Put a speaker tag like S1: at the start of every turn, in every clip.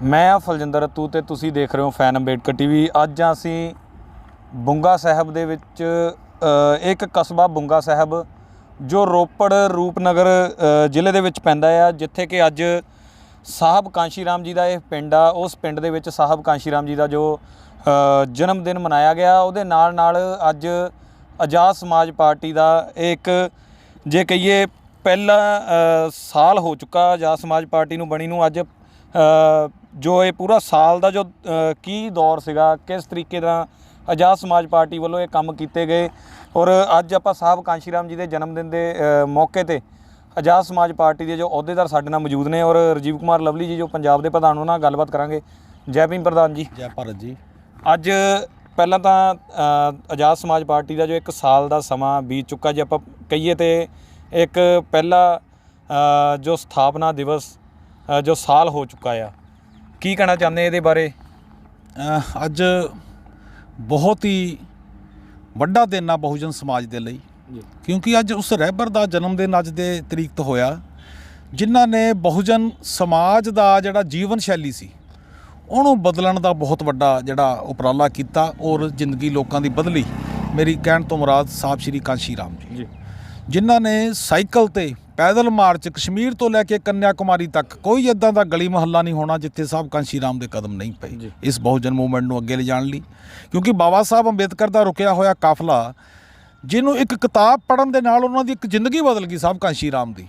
S1: मैं फलजिंदर रतू ते तुसी देख रहे हो फैन अंबेडकर टीवी। अज असी बुंगा साहब दे विच एक कस्बा बुंगा साहब जो रोपड़ रूपनगर ਜ਼ਿਲ੍ਹੇ ਦੇ ਵਿੱਚ ਪੈਂਦਾ ਆ, ਜਿੱਥੇ ਕਿ ਅੱਜ ਸਾਹਿਬ ਕਾਂਸ਼ੀ ਰਾਮ ਜੀ ਦਾ ਇਹ ਪਿੰਡ ਆ। ਉਸ ਪਿੰਡ ਦੇ ਵਿੱਚ ਸਾਹਿਬ ਕਾਂਸ਼ੀ ਰਾਮ ਜੀ ਦਾ ਜੋ ਜਨਮ ਦਿਨ ਮਨਾਇਆ ਗਿਆ, ਉਹਦੇ ਨਾਲ ਅੱਜ ਆਜ਼ਾਦ ਸਮਾਜ ਪਾਰਟੀ ਦਾ ਇੱਕ ਜੇ ਕਹੀਏ ਪਹਿਲਾ ਸਾਲ ਹੋ ਚੁੱਕਾ ਆਜ਼ਾਦ ਸਮਾਜ ਪਾਰਟੀ ਨੂੰ ਬਣੀ ਨੂੰ। ਅੱਜ ਜੋ ਇਹ ਪੂਰਾ ਸਾਲ ਦਾ ਜੋ ਕੀ ਦੌਰ ਸੀਗਾ, ਕਿਸ ਤਰੀਕੇ ਦਾ ਆਜ਼ਾਦ ਸਮਾਜ ਪਾਰਟੀ ਵੱਲੋਂ ਇਹ ਕੰਮ ਕੀਤੇ ਗਏ, ਔਰ ਅੱਜ ਆਪਾਂ ਸਾਹਿਬ ਕਾਂਸ਼ੀ ਰਾਮ ਜੀ ਦੇ ਜਨਮ ਦਿਨ ਦੇ ਮੌਕੇ 'ਤੇ ਆਜ਼ਾਦ ਸਮਾਜ ਪਾਰਟੀ ਦੇ ਜੋ ਅਹੁਦੇਦਾਰ ਸਾਡੇ ਨਾਲ ਮੌਜੂਦ ਨੇ, ਔਰ ਰਾਜੀਵ ਕੁਮਾਰ ਲਵਲੀ ਜੀ ਜੋ ਪੰਜਾਬ ਦੇ ਪ੍ਰਧਾਨ, ਉਹਨਾਂ ਨਾਲ ਗੱਲਬਾਤ ਕਰਾਂਗੇ। ਜੈ ਭੀਮ ਪ੍ਰਧਾਨ ਜੀ।
S2: ਜੈ ਭਾਰਤ ਜੀ।
S1: ਅੱਜ ਪਹਿਲਾਂ ਤਾਂ ਆਜ਼ਾਦ ਸਮਾਜ ਪਾਰਟੀ ਦਾ ਜੋ ਇੱਕ ਸਾਲ ਦਾ ਸਮਾਂ ਬੀਤ ਚੁੱਕਾ, ਜੇ ਆਪਾਂ ਕਹੀਏ ਤਾਂ ਇੱਕ ਪਹਿਲਾ ਜੋ ਸਥਾਪਨਾ ਦਿਵਸ ਜੋ ਸਾਲ ਹੋ ਚੁੱਕਾ ਆ, ਕੀ ਕਹਿਣਾ ਚਾਹੁੰਦੇ ਇਹਦੇ ਬਾਰੇ?
S2: ਅੱਜ ਬਹੁਤ ਹੀ ਵੱਡਾ ਦਿਨ ਆ ਬਹੁਜਨ ਸਮਾਜ ਦੇ ਲਈ, ਕਿਉਂਕਿ ਅੱਜ ਉਸ ਰਹਿਬਰ ਦਾ ਜਨਮ ਦਿਨ ਅੱਜ ਦੇ ਤਰੀਕ ਤੋਂ ਹੋਇਆ, ਜਿਨ੍ਹਾਂ ਨੇ ਬਹੁਜਨ ਸਮਾਜ ਦਾ ਜਿਹੜਾ ਜੀਵਨ ਸ਼ੈਲੀ ਸੀ ਉਹਨੂੰ ਬਦਲਣ ਦਾ ਬਹੁਤ ਵੱਡਾ ਜਿਹੜਾ ਉਪਰਾਲਾ ਕੀਤਾ, ਔਰ ਜ਼ਿੰਦਗੀ ਲੋਕਾਂ ਦੀ ਬਦਲੀ। ਮੇਰੀ ਕਹਿਣ ਤੋਂ ਮੁਰਾਦ ਸਾਹਿਬ ਸ਼੍ਰੀ ਕਾਂਸ਼ੀ ਰਾਮ ਜੀ, ਜਿਨ੍ਹਾਂ ਨੇ ਸਾਈਕਲ 'ਤੇ ਪੈਦਲ ਮਾਰਚ ਕਸ਼ਮੀਰ ਤੋਂ ਲੈ ਕੇ ਕੰਨਿਆ ਕੁਮਾਰੀ ਤੱਕ ਕੋਈ ਇੱਦਾਂ ਦਾ ਗਲੀ ਮੁਹੱਲਾ ਨਹੀਂ ਹੋਣਾ ਜਿੱਥੇ ਸਾਹਿਬ ਕਾਂਸ਼ੀ ਰਾਮ ਦੇ ਕਦਮ ਨਹੀਂ ਪਏ ਇਸ ਬਹੁਜਨ ਮੂਵਮੈਂਟ ਨੂੰ ਅੱਗੇ ਲਿਜਾਣ ਲਈ। ਕਿਉਂਕਿ ਬਾਬਾ ਸਾਹਿਬ ਅੰਬੇਦਕਰ ਦਾ ਰੁਕਿਆ ਹੋਇਆ ਕਾਫਲਾ, ਜਿਹਨੂੰ ਇੱਕ ਕਿਤਾਬ ਪੜ੍ਹਨ ਦੇ ਨਾਲ ਉਹਨਾਂ ਦੀ ਇੱਕ ਜ਼ਿੰਦਗੀ ਬਦਲ ਗਈ ਸਾਹਿਬ ਕਾਂਸ਼ੀ ਰਾਮ ਦੀ,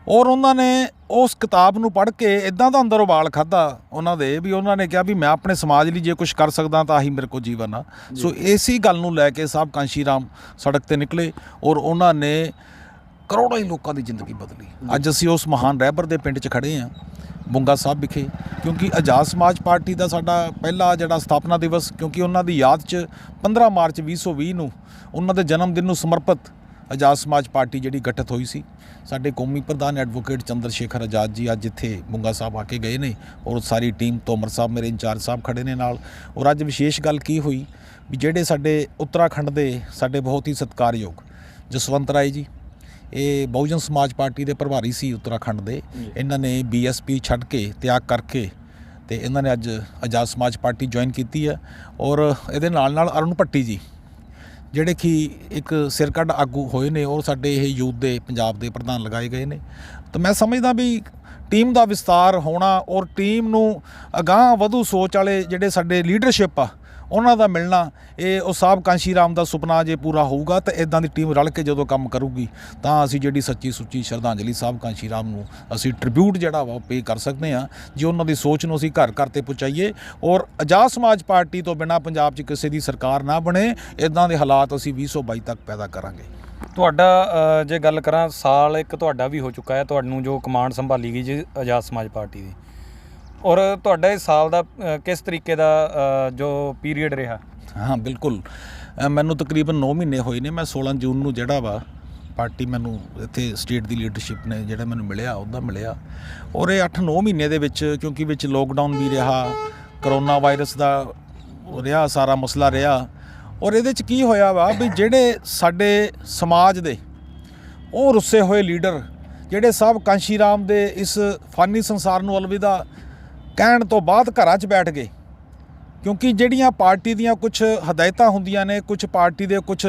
S2: ਔਰ ਉਹਨਾਂ ਨੇ ਉਸ ਕਿਤਾਬ ਨੂੰ ਪੜ੍ਹ ਕੇ ਇੱਦਾਂ ਦਾ ਅੰਦਰ ਉਬਾਲ ਖਾਧਾ ਉਹਨਾਂ ਦੇ, ਵੀ ਉਹਨਾਂ ਨੇ ਕਿਹਾ ਵੀ ਮੈਂ ਆਪਣੇ ਸਮਾਜ ਲਈ ਜੇ ਕੁਛ ਕਰ ਸਕਦਾ ਤਾਂ ਆਹੀ ਮੇਰੇ ਕੋਲ ਜੀਵਨ ਆ। ਸੋ ਇਸੇ ਗੱਲ ਨੂੰ ਲੈ ਕੇ ਸਾਹਿਬ ਕਾਂਸ਼ੀ ਰਾਮ ਸੜਕ 'ਤੇ ਨਿਕਲੇ, ਔਰ ਉਹਨਾਂ ਨੇ ਕਰੋੜਾਂ ਹੀ ਲੋਕਾਂ ਦੀ ਜ਼ਿੰਦਗੀ ਬਦਲੀ। ਅੱਜ ਅਸੀਂ ਉਸ ਮਹਾਨ ਰਹਿਬਰ ਦੇ ਪਿੰਡ 'ਚ ਖੜ੍ਹੇ ਹਾਂ, ਬੁੰਗਾ ਸਾਹਿਬ ਵਿਖੇ, ਕਿਉਂਕਿ ਆਜ਼ਾਦ ਸਮਾਜ ਪਾਰਟੀ ਦਾ ਸਾਡਾ ਪਹਿਲਾ ਜਿਹੜਾ ਸਥਾਪਨਾ ਦਿਵਸ, ਕਿਉਂਕਿ ਉਹਨਾਂ ਦੀ ਯਾਦ 'ਚ 15 ਮਾਰਚ 2020 ਨੂੰ ਉਹਨਾਂ ਦੇ ਜਨਮ ਦਿਨ ਨੂੰ ਸਮਰਪਿਤ ਆਜ਼ਾਦ ਸਮਾਜ ਪਾਰਟੀ ਜਿਹੜੀ ਗਠਿਤ ਹੋਈ ਸੀ। ਸਾਡੇ ਕੌਮੀ ਪ੍ਰਧਾਨ ਐਡਵੋਕੇਟ ਚੰਦਰ ਸ਼ੇਖਰ ਆਜ਼ਾਦ ਜੀ ਅੱਜ ਇੱਥੇ ਬੁੰਗਾ ਸਾਹਿਬ ਆ ਕੇ ਗਏ ਨੇ, ਔਰ ਸਾਰੀ ਟੀਮ, ਤੋਮਰ ਸਾਹਿਬ ਮੇਰੇ ਇੰਚਾਰਜ ਸਾਹਿਬ ਖੜ੍ਹੇ ਨੇ ਨਾਲ। ਔਰ ਅੱਜ ਵਿਸ਼ੇਸ਼ ਗੱਲ ਕੀ ਹੋਈ ਵੀ ਜਿਹੜੇ ਸਾਡੇ ਉੱਤਰਾਖੰਡ ਦੇ ਸਾਡੇ ਬਹੁਤ ਹੀ ਸਤਿਕਾਰਯੋਗ ਜਸਵੰਤ ਰਾਏ ਜੀ, ਇਹ ਬਹੁਜਨ ਸਮਾਜ ਪਾਰਟੀ ਦੇ ਪ੍ਰਭਾਰੀ ਸੀ ਉੱਤਰਾਖੰਡ ਦੇ, ਇਹਨਾਂ ਨੇ BSP ਛੱਡ ਕੇ ਤਿਆਗ ਕਰਕੇ ਤੇ ਇਹਨਾਂ ਨੇ ਅੱਜ ਆਜ਼ਾਦ ਸਮਾਜ ਪਾਰਟੀ ਜੁਆਇਨ ਕੀਤੀ ਹੈ। ਔਰ ਇਹਦੇ ਨਾਲ ਅਰੁਣ ਭੱਟੀ ਜੀ, ਜਿਹੜੇ ਕਿ ਇੱਕ ਸਿਰਕੱਢ ਆਗੂ ਹੋਏ ਨੇ, ਔਰ ਸਾਡੇ ਇਹ ਯੂਥ ਦੇ ਪੰਜਾਬ ਦੇ ਪ੍ਰਧਾਨ ਲਗਾਏ ਗਏ ਨੇ। ਤਾਂ ਮੈਂ ਸਮਝਦਾ ਵੀ ਟੀਮ ਦਾ ਵਿਸਤਾਰ ਹੋਣਾ, ਔਰ ਟੀਮ ਨੂੰ ਅਗਾਂਹ ਵਧੂ ਸੋਚ ਵਾਲੇ ਜਿਹੜੇ ਸਾਡੇ ਲੀਡਰਸ਼ਿਪ ਆ ਉਹਨਾਂ ਦਾ ਮਿਲਣਾ, ਇਹ ਉਹ ਸਾਹਿਬ ਕਾਂਸ਼ੀ ਰਾਮ ਦਾ ਸੁਪਨਾ ਜੇ ਪੂਰਾ ਹੋਊਗਾ ਤਾਂ ਇੱਦਾਂ ਦੀ ਟੀਮ ਰਲ ਕੇ ਜਦੋਂ ਕੰਮ ਕਰੂਗੀ ਤਾਂ ਅਸੀਂ ਜਿਹੜੀ ਸੱਚੀ ਸੁੱਚੀ ਸ਼ਰਧਾਂਜਲੀ ਸਾਹਿਬ ਕਾਂਸ਼ੀ ਰਾਮ ਨੂੰ ਅਸੀਂ ਟ੍ਰਿਬਿਊਟ ਜਿਹੜਾ ਵਾ ਉਹ ਪੇ ਕਰ ਸਕਦੇ ਹਾਂ, ਜੇ ਉਹਨਾਂ ਦੀ ਸੋਚ ਨੂੰ ਅਸੀਂ ਘਰ ਘਰ 'ਤੇ ਪਹੁੰਚਾਈਏ। ਔਰ ਆਜ਼ਾਦ ਸਮਾਜ ਪਾਰਟੀ ਤੋਂ ਬਿਨਾਂ ਪੰਜਾਬ 'ਚ ਕਿਸੇ ਦੀ ਸਰਕਾਰ ਨਾ ਬਣੇ, ਇੱਦਾਂ ਦੇ ਹਾਲਾਤ ਅਸੀਂ 2022 ਤੱਕ ਪੈਦਾ ਕਰਾਂਗੇ।
S1: ਤੁਹਾਡਾ ਜੇ ਗੱਲ ਕਰਾਂ, ਸਾਲ ਇੱਕ ਤੁਹਾਡਾ ਵੀ ਹੋ ਚੁੱਕਾ ਹੈ, ਤੁਹਾਨੂੰ ਜੋ ਕਮਾਂਡ ਸੰਭਾਲੀ ਗਈ ਜੀ ਆਜ਼ਾਦ ਸਮਾਜ ਪਾਰਟੀ ਦੀ, ਔਰ ਤੁਹਾਡਾ ਇਸ ਸਾਲ ਦਾ ਕਿਸ ਤਰੀਕੇ ਦਾ ਜੋ ਪੀਰੀਅਡ ਰਿਹਾ?
S2: ਹਾਂ ਬਿਲਕੁਲ, ਮੈਨੂੰ ਤਕਰੀਬਨ 9 ਮਹੀਨੇ ਹੋਏ ਨੇ। ਮੈਂ 16 ਜੂਨ ਨੂੰ ਜਿਹੜਾ ਵਾ ਪਾਰਟੀ ਮੈਨੂੰ ਇੱਥੇ ਸਟੇਟ ਦੀ ਲੀਡਰਸ਼ਿਪ ਨੇ ਜਿਹੜਾ ਮੈਨੂੰ ਮਿਲਿਆ ਉਹਦਾ ਮਿਲਿਆ, ਔਰ ਇਹ 8-9 ਮਹੀਨੇ ਦੇ ਵਿੱਚ, ਕਿਉਂਕਿ ਵਿੱਚ ਲੋਕਡਾਊਨ ਵੀ ਰਿਹਾ, ਕਰੋਨਾ ਵਾਇਰਸ ਦਾ ਰਿਹਾ ਸਾਰਾ ਮਸਲਾ ਰਿਹਾ, ਔਰ ਇਹਦੇ 'ਚ ਕੀ ਹੋਇਆ ਵਾ ਵੀ ਜਿਹੜੇ ਸਾਡੇ ਸਮਾਜ ਦੇ ਉਹ ਰੁੱਸੇ ਹੋਏ ਲੀਡਰ, ਜਿਹੜੇ ਸਾਹਿਬ ਕਾਂਸ਼ੀ ਰਾਮ ਦੇ ਇਸ ਫਾਨੀ ਸੰਸਾਰ ਨੂੰ ਅਲਵਿਦਾ ਕਹਿਣ ਤੋਂ ਬਾਅਦ ਘਰਾਂ 'ਚ ਬੈਠ ਗਏ। ਕਿਉਂਕਿ ਜਿਹੜੀਆਂ ਪਾਰਟੀ ਦੀਆਂ ਕੁਝ ਹਦਾਇਤਾਂ ਹੁੰਦੀਆਂ ਨੇ, ਕੁਝ ਪਾਰਟੀ ਦੇ ਕੁਝ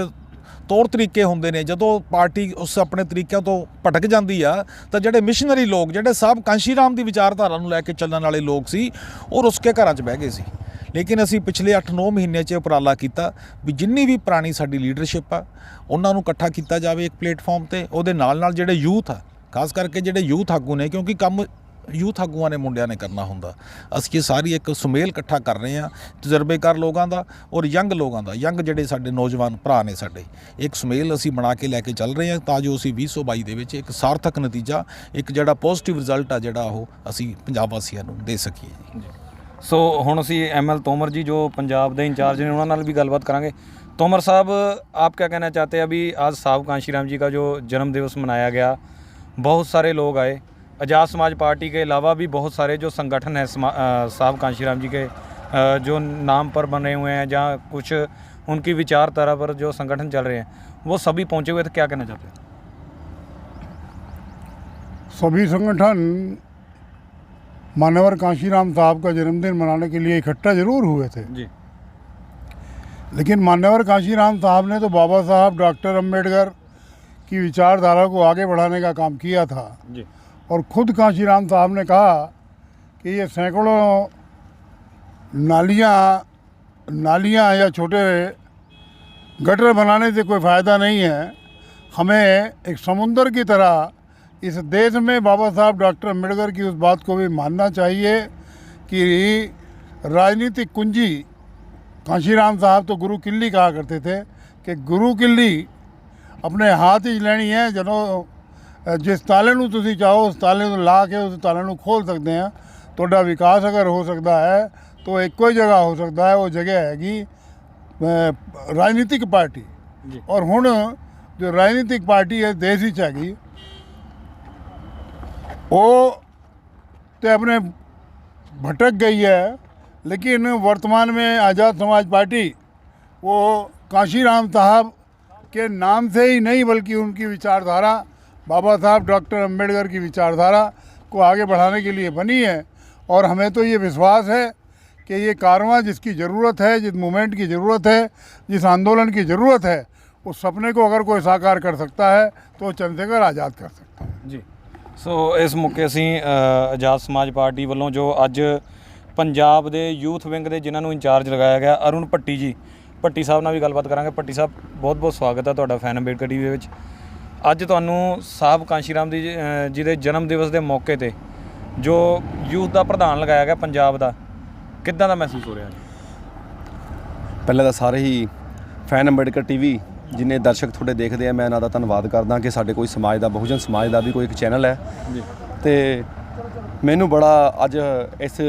S2: ਤੌਰ ਤਰੀਕੇ ਹੁੰਦੇ ਨੇ, ਜਦੋਂ ਪਾਰਟੀ ਉਸ ਆਪਣੇ ਤਰੀਕਿਆਂ ਤੋਂ ਭਟਕ ਜਾਂਦੀ ਆ ਤਾਂ ਜਿਹੜੇ ਮਿਸ਼ਨਰੀ ਲੋਕ, ਜਿਹੜੇ ਸਾਹਿਬ ਕਾਂਸ਼ੀ ਰਾਮ ਦੀ ਵਿਚਾਰਧਾਰਾ ਨੂੰ ਲੈ ਕੇ ਚੱਲਣ ਵਾਲੇ ਲੋਕ ਸੀ, ਉਹ ਰੁੱਸ ਕੇ ਘਰਾਂ 'ਚ ਬਹਿ ਗਏ ਸੀ। ਲੇਕਿਨ ਅਸੀਂ ਪਿਛਲੇ 8-9 ਮਹੀਨੇ 'ਚ ਉਪਰਾਲਾ ਕੀਤਾ ਵੀ ਜਿੰਨੀ ਵੀ ਪੁਰਾਣੀ ਸਾਡੀ ਲੀਡਰਸ਼ਿਪ ਆ ਉਹਨਾਂ ਨੂੰ ਇਕੱਠਾ ਕੀਤਾ ਜਾਵੇ ਇੱਕ ਪਲੇਟਫਾਰਮ 'ਤੇ। ਉਹਦੇ ਨਾਲ ਜਿਹੜੇ ਯੂਥ ਆ, ਖਾਸ ਕਰਕੇ ਜਿਹੜੇ ਯੂਥ ਆਗੂ ਨੇ, ਕਿਉਂਕਿ ਕੰਮ ਯੂਥ ਆਗੂਆਂ ਨੇ, ਮੁੰਡਿਆਂ ਨੇ ਕਰਨਾ ਹੁੰਦਾ, ਅਸੀਂ ਇਹ ਸਾਰੀ ਇੱਕ ਸੁਮੇਲ ਇਕੱਠਾ ਕਰ ਰਹੇ ਹਾਂ ਤਜਰਬੇਕਾਰ ਲੋਕਾਂ ਦਾ ਔਰ ਯੰਗ ਲੋਕਾਂ ਦਾ, ਯੰਗ ਜਿਹੜੇ ਸਾਡੇ ਨੌਜਵਾਨ ਭਰਾ ਨੇ ਸਾਡੇ, ਇੱਕ ਸੁਮੇਲ ਅਸੀਂ ਬਣਾ ਕੇ ਲੈ ਕੇ ਚੱਲ ਰਹੇ ਹਾਂ ਤਾਂ ਜੋ ਅਸੀਂ 2022 ਦੇ ਵਿੱਚ ਇੱਕ ਸਾਰਥਕ ਨਤੀਜਾ, ਇੱਕ ਜਿਹੜਾ ਪੋਜ਼ਿਟਿਵ ਰਿਜ਼ਲਟ ਆ ਜਿਹੜਾ ਉਹ ਅਸੀਂ ਪੰਜਾਬ ਵਾਸੀਆਂ ਨੂੰ ਦੇ ਸਕੀਏ ਜੀ।
S1: ਸੋ ਹੁਣ ਅਸੀਂ ML ਤੋਮਰ ਜੀ ਜੋ ਪੰਜਾਬ ਦੇ इंचार्ज ने उन्होंने भी गलबात करांगे। तोमर साहब, आप क्या कहना चाहते हैं? अभी आज साहब कांशी राम जी का जो जन्म दिवस मनाया गया, बहुत सारे लोग आए, आज़ाद समाज पार्टी के अलावा भी बहुत सारे जो संगठन हैं साहब कांशी राम जी के जो नाम पर बने हुए हैं, जहाँ कुछ उनकी विचारधारा पर जो संगठन चल रहे हैं, वो सभी पहुँचे हुए थे। क्या कहना चाहते हैं?
S3: सभी संगठन मान्यवर कांशीराम साहब का जन्मदिन मनाने के लिए इकट्ठा जरूर हुए थे
S1: जी
S3: लेकिन मान्यवर कांशीराम साहब ने तो बाबा साहब डॉक्टर अम्बेडकर की विचारधारा को आगे बढ़ाने का काम किया था
S1: जी
S3: और खुद कांशीराम साहब ने कहा कि ये सैकड़ों नालियाँ या छोटे गटर बनाने से कोई फ़ायदा नहीं है। हमें एक समुंदर की तरह इस देश में बाबा साहब डॉक्टर अम्बेडकर की उस बात को भी मानना चाहिए कि राजनीतिक कुंजी, कांशीराम साहब तो गुरु किल्ली कहा करते थे कि गुरु किल्ली अपने हाथ ही लेनी है। ਜਦੋਂ जिस ताले ਨੂੰ ਤੁਸੀਂ ਚਾਹੋ उस ताले ਨੂੰ ਲਾ ਕੇ उस ताले ਨੂੰ खोल सकते हैं। ਤੁਹਾਡਾ विकास अगर हो सकता है तो ਇੱਕੋ ਹੀ जगह हो सकता है, वो जगह हैगी राजनीतिक पार्टी। और ਹੁਣ जो राजनीतिक पार्टी है देश ਵਿੱਚ हैगी वो तो अपने भटक गई है। लेकिन वर्तमान में आज़ाद समाज पार्टी वो कांशीराम साहब के नाम से ही नहीं बल्कि उनकी विचारधारा, बाबा साहब डॉक्टर अम्बेडकर की विचारधारा को आगे बढ़ाने के लिए बनी है। और हमें तो ये विश्वास है कि ये कारवां जिसकी ज़रूरत है, जिस मूवमेंट की ज़रूरत है, जिस आंदोलन की ज़रूरत है, उस सपने को अगर कोई साकार कर सकता है तो चंद्रशेखर आज़ाद कर सकता है
S1: ਜੀ। ਸੋ ਇਸ ਮੌਕੇ ਅਸੀਂ ਆਜ਼ਾਦ ਸਮਾਜ ਪਾਰਟੀ ਵੱਲੋਂ ਜੋ ਅੱਜ ਪੰਜਾਬ ਦੇ ਯੂਥ ਵਿੰਗ ਦੇ ਜਿਨ੍ਹਾਂ ਨੂੰ ਇੰਚਾਰਜ ਲਗਾਇਆ ਗਿਆ ਅਰੁਣ ਭੱਟੀ ਜੀ, ਭੱਟੀ ਸਾਹਿਬ ਨਾਲ ਵੀ ਗੱਲਬਾਤ ਕਰਾਂਗੇ। ਭੱਟੀ ਸਾਹਿਬ ਬਹੁਤ ਬਹੁਤ ਸਵਾਗਤ ਹੈ ਤੁਹਾਡਾ ਫੈਨ ਅੰਬੇਡਕਰ ਟੀਵੀ ਦੇ ਵਿੱਚ। ਅੱਜ ਤੁਹਾਨੂੰ ਸਾਹਿਬ ਕਾਂਸ਼ੀਰਾਮ ਜੀ ਦੇ ਜਨਮ ਦਿਵਸ ਦੇ ਮੌਕੇ ਤੇ ਜੋ ਯੂਥ ਦਾ ਪ੍ਰਧਾਨ ਲਗਾਇਆ ਗਿਆ ਪੰਜਾਬ ਦਾ, ਕਿੱਦਾਂ ਦਾ ਮਹਿਸੂਸ ਹੋ ਰਿਹਾ ਜੀ?
S4: ਪਹਿਲਾਂ ਤਾਂ ਸਾਰੇ ਹੀ ਫੈਨ ਅੰਬੇਡਕਰ ਟੀਵੀ ਜਿੰਨੇ ਦਰਸ਼ਕ ਤੁਹਾਡੇ ਦੇਖਦੇ ਆ, ਮੈਂ ਇਹਨਾਂ ਦਾ ਧੰਨਵਾਦ ਕਰਦਾ ਕਿ ਸਾਡੇ ਕੋਈ ਸਮਾਜ ਦਾ, ਬਹੁਜਨ ਸਮਾਜ ਦਾ ਵੀ ਕੋਈ ਇੱਕ ਚੈਨਲ ਹੈ
S1: ਜੀ।
S4: ਤੇ ਮੈਨੂੰ ਬੜਾ ਅੱਜ ਇਸ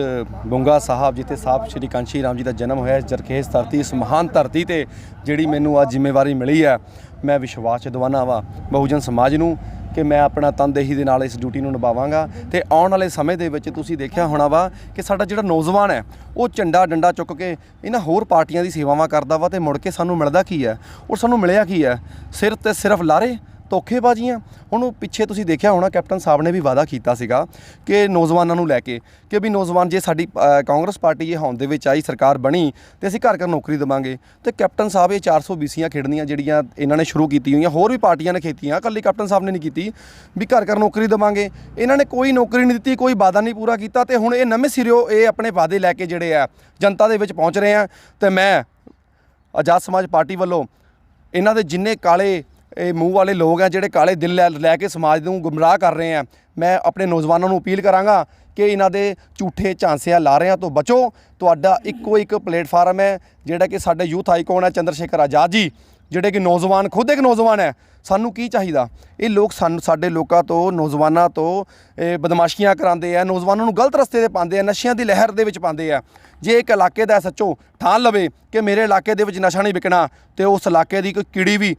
S4: ਬੁੰਗਾ ਸਾਹਿਬ ਜਿੱਥੇ ਸਾਹਿਬ ਸ਼੍ਰੀ ਕਾਂਸ਼ੀ ਰਾਮ ਜੀ ਦਾ ਜਨਮ ਹੋਇਆ, ਇਸ ਜਰਖੇਜ਼ ਧਰਤੀ, ਇਸ ਮਹਾਨ ਧਰਤੀ ਤੇ ਜਿਹੜੀ ਮੈਨੂੰ ਅੱਜ ਜ਼ਿੰਮੇਵਾਰੀ ਮਿਲੀ ਹੈ, ਮੈਂ ਵਿਸ਼ਵਾਸ 'ਚ ਦਿਵਾਨਾ ਵਾ ਬਹੁਜਨ ਸਮਾਜ ਨੂੰ ਕਿ ਮੈਂ ਆਪਣਾ ਤਨਦੇਹੀ ਦੇ ਨਾਲ ਇਸ ਡਿਊਟੀ ਨੂੰ ਨਿਭਾਵਾਂਗਾ। ਤੇ ਆਉਣ ਵਾਲੇ ਸਮੇਂ ਦੇ ਵਿੱਚ ਤੁਸੀਂ ਦੇਖਿਆ ਹੋਣਾ ਵਾ ਕਿ ਸਾਡਾ ਜਿਹੜਾ ਨੌਜਵਾਨ ਹੈ ਉਹ ਝੰਡਾ ਡੰਡਾ ਚੁੱਕ ਕੇ ਇਹਨਾਂ ਹੋਰ ਪਾਰਟੀਆਂ ਦੀ ਸੇਵਾਵਾਂ ਕਰਦਾ ਵਾ ਤੇ ਮੁੜ ਕੇ ਸਾਨੂੰ ਮਿਲਦਾ ਕੀ ਹੈ, ਔਰ ਸਾਨੂੰ ਮਿਲਿਆ ਕੀ ਹੈ? ਸਿਰ ਤੇ ਸਿਰਫ ਲਾਰੇ, ਧੋਖੇਬਾਜ਼ੀਆਂ। ਹੁਣ ਉਹ ਪਿੱਛੇ ਤੁਸੀਂ ਦੇਖਿਆ ਹੋਣਾ ਕੈਪਟਨ ਸਾਹਿਬ ਨੇ ਵੀ ਵਾਅਦਾ ਕੀਤਾ ਸੀਗਾ ਕਿ ਨੌਜਵਾਨਾਂ ਨੂੰ ਲੈ ਕੇ ਕਿ ਵੀ ਨੌਜਵਾਨ ਜੇ ਸਾਡੀ ਕਾਂਗਰਸ ਪਾਰਟੀ ਇਹ ਹੋਂਦ ਦੇ ਵਿੱਚ ਆਈ, ਸਰਕਾਰ ਬਣੀ ਤੇ ਅਸੀਂ ਘਰ ਘਰ ਨੌਕਰੀ ਦੇਵਾਂਗੇ। ਤੇ ਕੈਪਟਨ ਸਾਹਿਬ ਇਹ 400 BCਆਂ ਖੇਡਣੀਆਂ ਜਿਹੜੀਆਂ ਇਹਨਾਂ ਨੇ ਸ਼ੁਰੂ ਕੀਤੀ ਹੋਈਆਂ, ਹੋਰ ਵੀ ਪਾਰਟੀਆਂ ਨੇ ਖੇਤੀਆਂ, ਇਕੱਲੀ ਕੈਪਟਨ ਸਾਹਿਬ ਨੇ ਨਹੀਂ ਕੀਤੀ ਵੀ ਘਰ ਘਰ ਨੌਕਰੀ ਦੇਵਾਂਗੇ। ਇਹਨਾਂ ਨੇ ਕੋਈ ਨੌਕਰੀ ਨਹੀਂ ਦਿੱਤੀ, ਕੋਈ ਵਾਅਦਾ ਨਹੀਂ ਪੂਰਾ ਕੀਤਾ ਤੇ ਹੁਣ ਇਹ ਨਵੇਂ ਸਿਰਿਓਂ ਇਹ ਆਪਣੇ ਵਾਅਦੇ ਲੈ ਕੇ ਜਿਹੜੇ ਆ ਜਨਤਾ ਦੇ ਵਿੱਚ ਪਹੁੰਚ ਰਹੇ ਆ। ਤੇ ਮੈਂ ਆਜ਼ਾਦ ਸਮਾਜ ਪਾਰਟੀ ਵੱਲੋਂ ਇਹਨਾਂ ਦੇ ਜਿੰਨੇ ਕਾਲੇ ਇਹ ਮੂੰਹ ਵਾਲੇ ਲੋਕ ਆ ਜਿਹੜੇ ਕਾਲੇ ਦਿਲ ਲੈ ਕੇ ਸਮਾਜ ਨੂੰ ਗੁੰਮਰਾਹ ਕਰ ਰਹੇ ਆ, ਮੈਂ ਆਪਣੇ ਨੌਜਵਾਨਾਂ ਨੂੰ ਅਪੀਲ ਕਰਾਂਗਾ ਕਿ ਇਹਨਾਂ ਦੇ ਝੂਠੇ ਝਾਂਸਿਆਂ ਲਾਰਿਆਂ ਤੋਂ ਬਚੋ। ਤੁਹਾਡਾ ਇੱਕੋ ਇੱਕ ਪਲੇਟਫਾਰਮ ਹੈ ਜਿਹੜਾ ਕਿ ਸਾਡੇ ਯੂਥ ਆਈਕਨ ਹੈ ਚੰਦਰਸ਼ੇਖਰ ਆਜ਼ਾਦ ਜੀ, ਜਿਹੜੇ ਕਿ ਨੌਜਵਾਨ, ਖੁਦ ਇੱਕ ਨੌਜਵਾਨ ਹੈ। ਸਾਨੂੰ ਕੀ ਚਾਹੀਦਾ? ਇਹ ਲੋਕ ਸਾਡੇ ਲੋਕਾਂ ਤੋਂ, ਨੌਜਵਾਨਾਂ ਤੋਂ ਬਦਮਾਸ਼ੀਆਂ ਕਰਾਉਂਦੇ ਆ, ਨੌਜਵਾਨਾਂ ਨੂੰ ਗਲਤ ਰਸਤੇ 'ਤੇ ਪਾਉਂਦੇ ਆ, ਨਸ਼ਿਆਂ ਦੀ ਲਹਿਰ ਦੇ ਵਿੱਚ ਪਾਉਂਦੇ ਆ। ਜੇ ਇੱਕ ਇਲਾਕੇ ਦਾ ਸੱਚੋ ਠਾਣ ਲਵੇ ਕਿ ਮੇਰੇ ਇਲਾਕੇ ਦੇ ਵਿੱਚ ਨਸ਼ਾ ਨਹੀਂ ਵਿਕਣਾ ਤੇ ਉਸ ਇਲਾਕੇ ਦੀ ਕੋਈ ਕੀੜੀ ਵੀ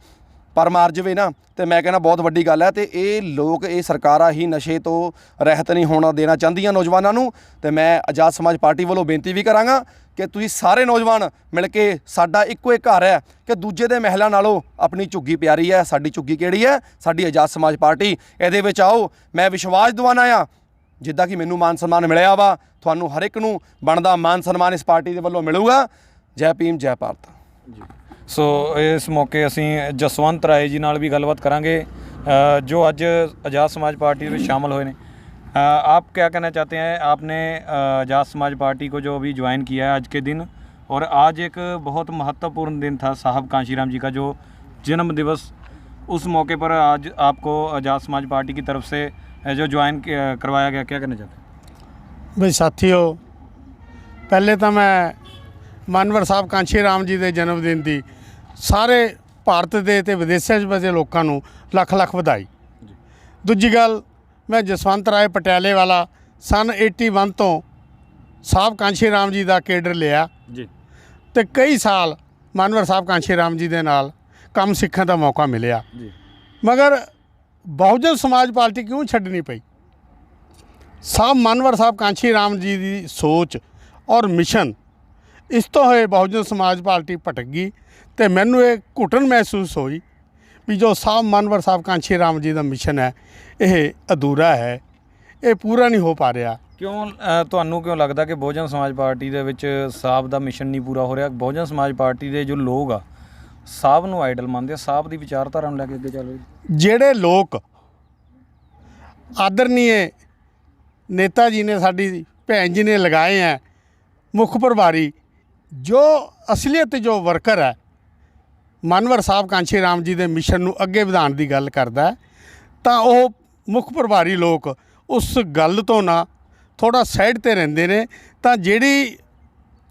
S4: ਪਰ ਮਾਰ ਜਾਵੇ ਨਾ, ਤੇ ਮੈਂ ਕਹਿੰਦਾ ਬਹੁਤ ਵੱਡੀ ਗੱਲ ਹੈ। ਤੇ ਇਹ ਲੋਕ, ਇਹ ਸਰਕਾਰਾਂ ਹੀ ਨਸ਼ੇ ਤੋਂ ਰਹਿਤ ਨਹੀਂ ਹੋਣਾ ਦੇਣਾ ਚਾਹੁੰਦੀਆਂ ਨੌਜਵਾਨਾਂ ਨੂੰ। ਤੇ ਮੈਂ ਆਜ਼ਾਦ ਸਮਾਜ ਪਾਰਟੀ ਵੱਲੋਂ ਬੇਨਤੀ ਵੀ ਕਰਾਂਗਾ ਕਿ ਤੁਸੀਂ ਸਾਰੇ ਨੌਜਵਾਨ ਮਿਲ ਕੇ, ਸਾਡਾ ਇੱਕੋ ਇੱਕ ਘਰ ਹੈ ਕਿ ਦੂਜੇ ਦੇ ਮਹਿਲਾਂ ਨਾਲੋਂ ਆਪਣੀ ਝੁੱਗੀ ਪਿਆਰੀ ਹੈ। ਸਾਡੀ ਝੁੱਗੀ ਕਿਹੜੀ ਹੈ? ਸਾਡੀ ਆਜ਼ਾਦ ਸਮਾਜ ਪਾਰਟੀ। ਇਹਦੇ ਵਿੱਚ ਆਓ। ਮੈਂ ਵਿਸ਼ਵਾਸ ਦਿਵਾਨਾ ਆ ਜਿੱਦਾਂ ਕਿ ਮੈਨੂੰ ਮਾਨ ਸਨਮਾਨ ਮਿਲਿਆ ਵਾ, ਤੁਹਾਨੂੰ ਹਰ ਇੱਕ ਨੂੰ ਬਣਦਾ ਮਾਨ ਸਨਮਾਨ ਇਸ ਪਾਰਟੀ ਦੇ ਵੱਲੋਂ ਮਿਲੂਗਾ। ਜੈ ਭੀਮ, ਜੈ ਭਾਰਤ ਜੀ।
S1: ਸੋ ਇਸ ਮੌਕੇ ਅਸੀਂ ਜਸਵੰਤ ਰਾਏ ਜੀ ਨਾਲ ਵੀ ਗੱਲਬਾਤ ਕਰਾਂਗੇ ਜੋ ਅੱਜ ਆਜ਼ਾਦ ਸਮਾਜ ਪਾर्टी में शामिल हुए हैं। आप क्या कहना चाहते हैं? आपने आज़ाद समाज पार्टी को जो अभी ज्वाइन किया है आज के दिन, और आज एक बहुत महत्वपूर्ण दिन था साहब कांशीराम जी का जो जन्म दिवस, उस मौके पर आज आपको आज़ाद समाज पार्टी की तरफ से जो ज्वाइन करवाया गया, क्या कहना चाहते हैं?
S5: ਬਈ ਸਾਥੀਓ, ਪਹਿਲੇ ਤਾਂ ਮੈਂ ਮਾਨਵਰ ਸਾਹਿਬ ਕਾਂਸ਼ੀਰਾਮ ਜੀ ਦੇ ਜਨਮ ਦਿਨ ਦੀ ਸਾਰੇ ਭਾਰਤ ਦੇ ਤੇ ਵਿਦੇਸ਼ਾਂ 'ਚ ਵਸੇ ਲੋਕਾਂ ਨੂੰ ਲੱਖ ਲੱਖ ਵਧਾਈ। ਦੂਜੀ ਗੱਲ, ਮੈਂ ਜਸਵੰਤ ਰਾਏ ਪਟਿਆਲੇ ਵਾਲਾ ਸਨ 81 ਤੋਂ ਸਾਹਿਬ ਕਾਂਸ਼ੀਰਾਮ ਜੀ ਦਾ ਕੇਡਰ ਲਿਆ
S1: ਜੀ,
S5: ਤੇ ਕਈ ਸਾਲ ਮਾਨਵਰ ਸਾਹਿਬ ਕਾਂਸ਼ੀਰਾਮ ਜੀ ਦੇ ਨਾਲ ਕੰਮ ਸਿੱਖਣ ਦਾ ਮੌਕਾ ਮਿਲਿਆ
S1: ਜੀ।
S5: ਮਗਰ ਬਹੁਜਨ ਸਮਾਜ ਪਾਰਟੀ ਕਿਉਂ ਛੱਡਣੀ ਪਈ? ਸਾਹਿਬ ਮਾਨਵਰ ਸਾਹਿਬ ਕਾਂਸ਼ੀਰਾਮ ਜੀ ਦੀ ਸੋਚ ਔਰ ਮਿਸ਼ਨ, ਇਸ ਤੋਂ ਹੋਏ ਬਹੁਜਨ ਸਮਾਜ ਪਾਰਟੀ ਭਟਕ ਗਈ ਤੇ ਮੈਨੂੰ ਇਹ ਘੁਟਨ ਮਹਿਸੂਸ ਹੋਈ ਵੀ ਜੋ ਸਾਹਿਬ ਮਾਨਵਰ ਸਾਹਿਬ ਕਾਂਸ਼ੀਰਾਮ ਜੀ ਦਾ ਮਿਸ਼ਨ ਹੈ ਇਹ ਅਧੂਰਾ ਹੈ, ਇਹ ਪੂਰਾ ਨਹੀਂ ਹੋ ਪਾ ਰਿਹਾ।
S1: ਕਿਉਂ ਤੁਹਾਨੂੰ ਕਿਉਂ ਲੱਗਦਾ ਕਿ ਬਹੁਜਨ ਸਮਾਜ ਪਾਰਟੀ ਦੇ ਵਿੱਚ ਸਾਹਿਬ ਦਾ ਮਿਸ਼ਨ ਨਹੀਂ ਪੂਰਾ ਹੋ ਰਿਹਾ? ਬਹੁਜਨ ਸਮਾਜ ਪਾਰਟੀ ਦੇ ਜੋ ਲੋਕ ਆ ਸਾਹਿਬ ਨੂੰ ਆਈਡਲ ਮੰਨਦੇ ਆ, ਸਾਹਿਬ ਦੀ ਵਿਚਾਰਧਾਰਾ ਨੂੰ ਲੈ ਕੇ ਅੱਗੇ ਚੱਲ ਰਹੇ।
S5: ਜਿਹੜੇ ਲੋਕ ਆਦਰਨੀਏ ਨੇਤਾ ਜੀ ਨੇ, ਸਾਡੀ ਭੈਣ ਜੀ ਨੇ ਲਗਾਏ ਹੈ ਮੁੱਖ ਪ੍ਰਭਾਰੀ, ਜੋ ਅਸਲੀਅਤ ਜੋ ਵਰਕਰ ਹੈ ਮਨਵਰ ਸਾਹਿਬ ਕਾਂਸ਼ੀ ਰਾਮ ਜੀ ਦੇ ਮਿਸ਼ਨ ਨੂੰ ਅੱਗੇ ਵਧਾਉਣ ਦੀ ਗੱਲ ਕਰਦਾ ਹੈ, ਤਾਂ ਉਹ ਮੁੱਖ ਪ੍ਰਭਾਰੀ ਲੋਕ ਉਸ ਗੱਲ ਤੋਂ ਨਾ ਥੋੜ੍ਹਾ ਸਾਈਡ 'ਤੇ ਰਹਿੰਦੇ ਨੇ। ਤਾਂ ਜਿਹੜੀ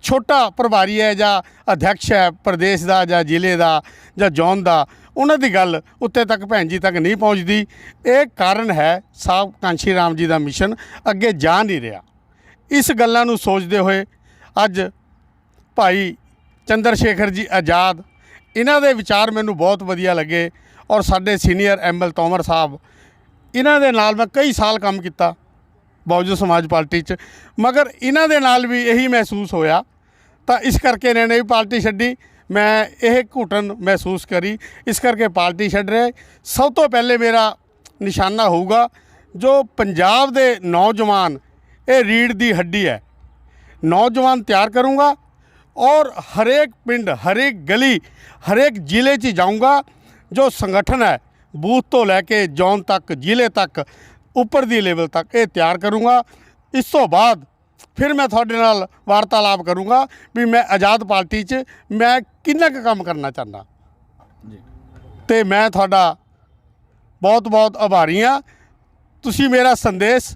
S5: ਛੋਟਾ ਪ੍ਰਭਾਰੀ ਹੈ ਜਾਂ ਅਧਿਕਸ਼ ਹੈ ਪ੍ਰਦੇਸ਼ ਦਾ ਜਾਂ ਜ਼ਿਲ੍ਹੇ ਦਾ ਜਾਂ ਜ਼ੋਨ ਦਾ, ਉਹਨਾਂ ਦੀ ਗੱਲ ਉੱਤੇ ਤੱਕ ਭੈਣ ਜੀ ਤੱਕ ਨਹੀਂ ਪਹੁੰਚਦੀ। ਇਹ ਕਾਰਨ ਹੈ ਸਾਹਿਬ ਕਾਂਸ਼ੀ ਰਾਮ ਜੀ ਦਾ ਮਿਸ਼ਨ ਅੱਗੇ ਜਾ ਨਹੀਂ ਰਿਹਾ। ਇਸ ਗੱਲਾਂ ਨੂੰ ਸੋਚਦੇ ਹੋਏ ਅੱਜ ਭਾਈ ਚੰਦਰ ਸ਼ੇਖਰ ਜੀ ਆਜ਼ਾਦ, ਇਹਨਾਂ ਦੇ ਵਿਚਾਰ ਮੈਨੂੰ ਬਹੁਤ ਵਧੀਆ ਲੱਗੇ। ਔਰ ਸਾਡੇ ਸੀਨੀਅਰ ML ਤੋਮਰ ਸਾਹਿਬ, ਇਹਨਾਂ ਦੇ ਨਾਲ ਮੈਂ ਕਈ ਸਾਲ ਕੰਮ ਕੀਤਾ ਬਹੁਜਨ ਸਮਾਜ ਪਾਰਟੀ 'ਚ, ਮਗਰ ਇਹਨਾਂ ਦੇ ਨਾਲ ਵੀ ਇਹੀ ਮਹਿਸੂਸ ਹੋਇਆ, ਤਾਂ ਇਸ ਕਰਕੇ ਇਹਨਾਂ ਨੇ ਵੀ ਪਾਰਟੀ ਛੱਡੀ। ਮੈਂ ਇਹ ਘੁਟਨ ਮਹਿਸੂਸ ਕਰੀ, ਇਸ ਕਰਕੇ ਪਾਰਟੀ ਛੱਡ ਰਹੇ। ਸਭ ਤੋਂ ਪਹਿਲੇ ਮੇਰਾ ਨਿਸ਼ਾਨਾ ਹੋਊਗਾ ਜੋ ਪੰਜਾਬ ਦੇ ਨੌਜਵਾਨ, ਇਹ ਰੀੜ੍ਹ ਦੀ ਹੱਡੀ ਹੈ, ਨੌਜਵਾਨ ਤਿਆਰ ਕਰੂੰਗਾ ਔਰ ਹਰੇਕ ਪਿੰਡ, ਹਰੇਕ ਗਲੀ, ਹਰੇਕ ਜ਼ਿਲ੍ਹੇ 'ਚ ਜਾਊਂਗਾ। ਜੋ ਸੰਗਠਨ ਹੈ ਬੂਥ ਤੋਂ ਲੈ ਕੇ ਜ਼ੋਨ ਤੱਕ, ਜ਼ਿਲ੍ਹੇ ਤੱਕ, ਉੱਪਰ ਦੀ ਲੈਵਲ ਤੱਕ ਇਹ ਤਿਆਰ ਕਰੂੰਗਾ। ਇਸ ਤੋਂ ਬਾਅਦ ਫਿਰ ਮੈਂ ਤੁਹਾਡੇ ਨਾਲ ਵਾਰਤਾਲਾਪ ਕਰੂੰਗਾ ਵੀ ਮੈਂ ਆਜ਼ਾਦ ਪਾਰਟੀ 'ਚ ਮੈਂ ਕਿੰਨਾ ਕੁ ਕੰਮ ਕਰਨਾ ਚਾਹੁੰਦਾ ਜੀ। ਅਤੇ ਮੈਂ ਤੁਹਾਡਾ ਬਹੁਤ ਬਹੁਤ ਆਭਾਰੀ ਹਾਂ। ਤੁਸੀਂ ਮੇਰਾ ਸੰਦੇਸ਼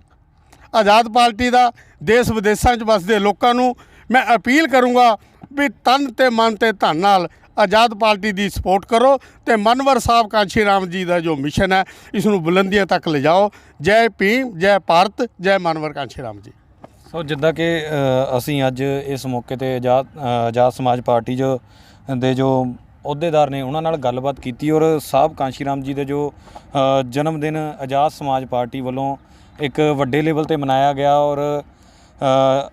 S5: ਆਜ਼ਾਦ ਪਾਰਟੀ ਦਾ ਦੇਸ਼ ਵਿਦੇਸ਼ਾਂ 'ਚ ਵਸਦੇ ਲੋਕਾਂ ਨੂੰ ਮੈਂ ਅਪੀਲ ਕਰੂੰਗਾ ਵੀ ਤਨ ਤੇ ਮਨ ਤੇ ਧਨ ਨਾਲ ਆਜ਼ਾਦ ਪਾਰਟੀ ਦੀ ਸਪੋਰਟ ਕਰੋ ਅਤੇ ਮਨਵਰ ਸਾਹਿਬ ਕਾਂਸ਼ੀ ਰਾਮ ਜੀ ਦਾ ਜੋ ਮਿਸ਼ਨ ਹੈ ਇਸ ਨੂੰ ਬੁਲੰਦੀਆਂ ਤੱਕ ਲਿਜਾਓ। ਜੈ ਭੀਮ, ਜੈ ਭਾਰਤ, ਜੈ ਮਨਵਰ ਕਾਂਸ਼ੀ ਰਾਮ ਜੀ।
S1: ਸੋ ਜਿੱਦਾਂ ਕਿ ਅਸੀਂ ਅੱਜ ਇਸ ਮੌਕੇ 'ਤੇ ਆਜ਼ਾਦ ਸਮਾਜ ਪਾਰਟੀ ਦੇ ਜੋ ਅਹੁਦੇਦਾਰ ਨੇ ਉਹਨਾਂ ਨਾਲ ਗੱਲਬਾਤ ਕੀਤੀ, ਔਰ ਸਾਹਿਬ ਕਾਂਸ਼ੀ ਰਾਮ ਜੀ ਦੇ ਜੋ ਜਨਮ ਦਿਨ ਆਜ਼ਾਦ ਸਮਾਜ ਪਾਰਟੀ ਵੱਲੋਂ ਇੱਕ ਵੱਡੇ ਲੈਵਲ 'ਤੇ ਮਨਾਇਆ ਗਿਆ, ਔਰ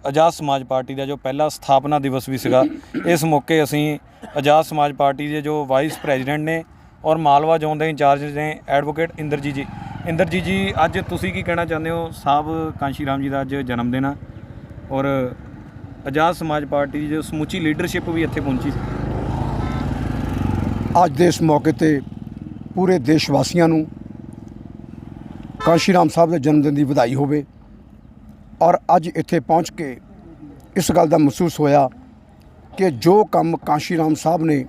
S1: ਆਜ਼ਾਦ ਸਮਾਜ ਪਾਰਟੀ ਦਾ ਜੋ ਪਹਿਲਾ ਸਥਾਪਨਾ ਦਿਵਸ ਵੀ ਸੀਗਾ। ਇਸ ਮੌਕੇ ਅਸੀਂ ਆਜ਼ਾਦ ਸਮਾਜ ਪਾਰਟੀ ਦੇ ਜੋ ਵਾਈਸ ਪ੍ਰੈਜ਼ੀਡੈਂਟ ਨੇ ਔਰ ਮਾਲਵਾ ਜ਼ੋਨ ਦੇ ਇੰਚਾਰਜ ਨੇ ਐਡਵੋਕੇਟ ਇੰਦਰਜੀਤ ਜੀ, ਅੱਜ ਤੁਸੀਂ ਕੀ ਕਹਿਣਾ ਚਾਹੁੰਦੇ ਹੋ? ਸਾਹਿਬ ਕਾਂਸ਼ੀ ਰਾਮ ਜੀ ਦਾ ਅੱਜ ਜਨਮ ਦਿਨ ਆ ਔਰ ਆਜ਼ਾਦ ਸਮਾਜ ਪਾਰਟੀ ਦੀ ਜੋ ਸਮੁੱਚੀ ਲੀਡਰਸ਼ਿਪ ਵੀ ਇੱਥੇ ਪਹੁੰਚੀ ਸੀ।
S6: ਅੱਜ ਦੇ ਇਸ ਮੌਕੇ 'ਤੇ ਪੂਰੇ ਦੇਸ਼ ਵਾਸੀਆਂ ਨੂੰ ਕਾਂਸ਼ੀ ਰਾਮ ਸਾਹਿਬ ਦੇ ਜਨਮ ਦਿਨ ਦੀ ਵਧਾਈ ਹੋਵੇ। ਔਰ ਅੱਜ ਇੱਥੇ ਪਹੁੰਚ ਕੇ ਇਸ ਗੱਲ ਦਾ ਮਹਿਸੂਸ ਹੋਇਆ ਕਿ ਜੋ ਕੰਮ ਕਾਂਸ਼ੀ ਰਾਮ ਸਾਹਿਬ ਨੇ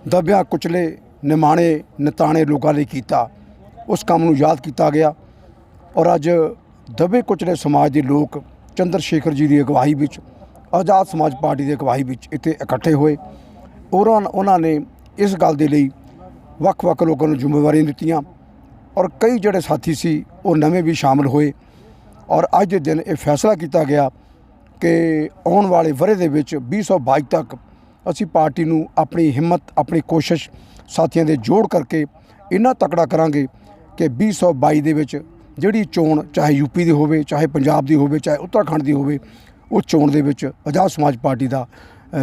S6: ਦਬਿਆ ਕੁਚਲੇ, ਨਿਮਾਣੇ, ਨਿਤਾਣੇ ਲੋਕਾਂ ਲਈ ਕੀਤਾ, ਉਸ ਕੰਮ ਨੂੰ ਯਾਦ ਕੀਤਾ ਗਿਆ। ਔਰ ਅੱਜ ਦਬੇ ਕੁਚਲੇ ਸਮਾਜ ਦੇ ਲੋਕ ਚੰਦਰ ਸ਼ੇਖਰ ਜੀ ਦੀ ਅਗਵਾਈ ਵਿੱਚ, ਆਜ਼ਾਦ ਸਮਾਜ ਪਾਰਟੀ ਦੀ ਅਗਵਾਈ ਵਿੱਚ ਇੱਥੇ ਇਕੱਠੇ ਹੋਏ। ਉਹਨਾਂ ਨੇ ਇਸ ਗੱਲ ਦੇ ਲਈ ਵੱਖ-ਵੱਖ ਲੋਕਾਂ ਨੂੰ ਜ਼ਿੰਮੇਵਾਰੀਆਂ ਦਿੱਤੀਆਂ ਔਰ ਕਈ ਜਿਹੜੇ ਸਾਥੀ ਸੀ ਉਹ ਨਵੇਂ ਵੀ ਸ਼ਾਮਲ ਹੋਏ। ਔਰ ਅੱਜ ਦੇ ਦਿਨ ਇਹ ਫੈਸਲਾ ਕੀਤਾ ਗਿਆ ਕਿ ਆਉਣ ਵਾਲੇ ਵਰ੍ਹੇ ਦੇ ਵਿੱਚ 2022 ਤੱਕ ਅਸੀਂ ਪਾਰਟੀ ਨੂੰ ਆਪਣੀ ਹਿੰਮਤ, ਆਪਣੀ ਕੋਸ਼ਿਸ਼ ਸਾਥੀਆਂ ਦੇ ਜੋੜ ਕਰਕੇ ਇੰਨਾ ਤਕੜਾ ਕਰਾਂਗੇ ਕਿ 2022 ਦੇ ਵਿੱਚ ਜਿਹੜੀ ਚੋਣ ਚਾਹੇ ਯੂਪੀ ਦੀ ਹੋਵੇ, ਚਾਹੇ ਪੰਜਾਬ ਦੀ ਹੋਵੇ, ਚਾਹੇ ਉੱਤਰਾਖੰਡ ਦੀ ਹੋਵੇ, ਉਸ ਚੋਣ ਦੇ ਵਿੱਚ ਆਜ਼ਾਦ ਸਮਾਜ ਪਾਰਟੀ ਦਾ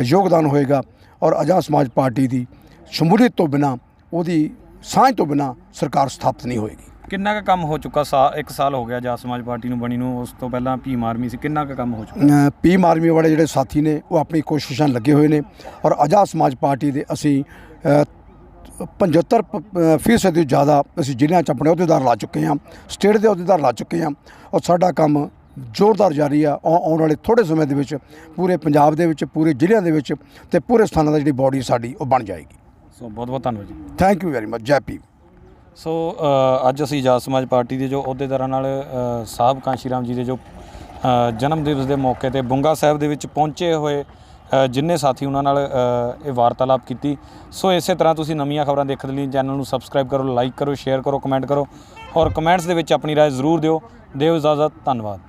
S6: ਯੋਗਦਾਨ ਹੋਏਗਾ। ਔਰ ਆਜ਼ਾਦ ਸਮਾਜ ਪਾਰਟੀ ਦੀ ਸ਼ਮੂਲੀਅਤ ਤੋਂ ਬਿਨਾਂ, ਉਹਦੀ ਸਾਂਝ ਤੋਂ ਬਿਨਾਂ ਸਰਕਾਰ ਸਥਾਪਿਤ ਨਹੀਂ ਹੋਏਗੀ।
S1: ਕਿੰਨਾ ਕੁ ਕੰਮ ਹੋ ਚੁੱਕਾ? 1 ਸਾਲ ਹੋ ਗਿਆ ਆਜ਼ਾਦ ਸਮਾਜ ਪਾਰਟੀ ਨੂੰ ਬਣੀ ਨੂੰ, ਉਸ ਤੋਂ ਪਹਿਲਾਂ ਭੀਮ ਆਰਮੀ ਸੀ। ਕਿੰਨਾ ਕੁ ਕੰਮ ਹੋ ਚੁੱਕਾ?
S6: ਭੀਮ ਆਰਮੀ ਵਾਲੇ ਜਿਹੜੇ ਸਾਥੀ ਨੇ ਉਹ ਆਪਣੀ ਕੋਸ਼ਿਸ਼ਾਂ ਲੱਗੇ ਹੋਏ ਨੇ ਔਰ ਆਜ਼ਾਦ ਸਮਾਜ ਪਾਰਟੀ ਦੇ ਅਸੀਂ 75% ਤੋਂ ਜ਼ਿਆਦਾ ਅਸੀਂ ਜ਼ਿਲ੍ਹਿਆਂ 'ਚ ਆਪਣੇ ਅਹੁਦੇਦਾਰ ਲਾ ਚੁੱਕੇ ਹਾਂ, ਸਟੇਟ ਦੇ ਅਹੁਦੇਦਾਰ ਲਾ ਚੁੱਕੇ ਹਾਂ। ਔਰ ਸਾਡਾ ਕੰਮ ਜ਼ੋਰਦਾਰ ਜਾਰੀ ਆ। ਆਉਣ ਵਾਲੇ ਥੋੜ੍ਹੇ ਸਮੇਂ ਦੇ ਵਿੱਚ ਪੂਰੇ ਪੰਜਾਬ ਦੇ ਵਿੱਚ, ਪੂਰੇ ਜ਼ਿਲ੍ਹਿਆਂ ਦੇ ਵਿੱਚ ਅਤੇ ਪੂਰੇ ਸਥਾਨਾਂ ਦਾ ਜਿਹੜੀ ਬੋਡੀ ਸਾਡੀ ਉਹ ਬਣ ਜਾਏਗੀ।
S1: ਸੋ ਬਹੁਤ ਬਹੁਤ ਧੰਨਵਾਦ ਜੀ।
S6: Thank you very much. ਜੈ ਭੀਮ।
S1: ਸੋ ਅੱਜ ਅਸੀਂ ਆਜ਼ਾਦ ਸਮਾਜ ਪਾਰਟੀ ਦੇ ਜੋ ਅਹੁਦੇਦਾਰਾਂ ਨਾਲ ਸਾਹਿਬ ਕਾਂਸ਼ੀ ਰਾਮ ਜੀ ਦੇ ਜੋ ਜਨਮ ਦਿਵਸ ਦੇ ਮੌਕੇ 'ਤੇ ਬੁੰਗਾ ਸਾਹਿਬ ਦੇ ਵਿੱਚ ਪਹੁੰਚੇ ਹੋਏ ਜਿੰਨੇ ਸਾਥੀ ਉਹਨਾਂ ਨਾਲ ਇਹ ਵਾਰਤਾਲਾਪ ਕੀਤੀ। ਸੋ ਇਸੇ ਤਰ੍ਹਾਂ ਤੁਸੀਂ ਨਵੀਆਂ ਖਬਰਾਂ ਦੇਖਣ ਲਈ ਚੈਨਲ ਨੂੰ ਸਬਸਕ੍ਰਾਈਬ ਕਰੋ, ਲਾਈਕ ਕਰੋ, ਸ਼ੇਅਰ ਕਰੋ, ਕਮੈਂਟ ਕਰੋ ਔਰ ਕਮੈਂਟਸ ਦੇ ਵਿੱਚ ਆਪਣੀ ਰਾਏ ਜ਼ਰੂਰ ਦਿਓ। ਇਜਾਜ਼ਤ। ਧੰਨਵਾਦ।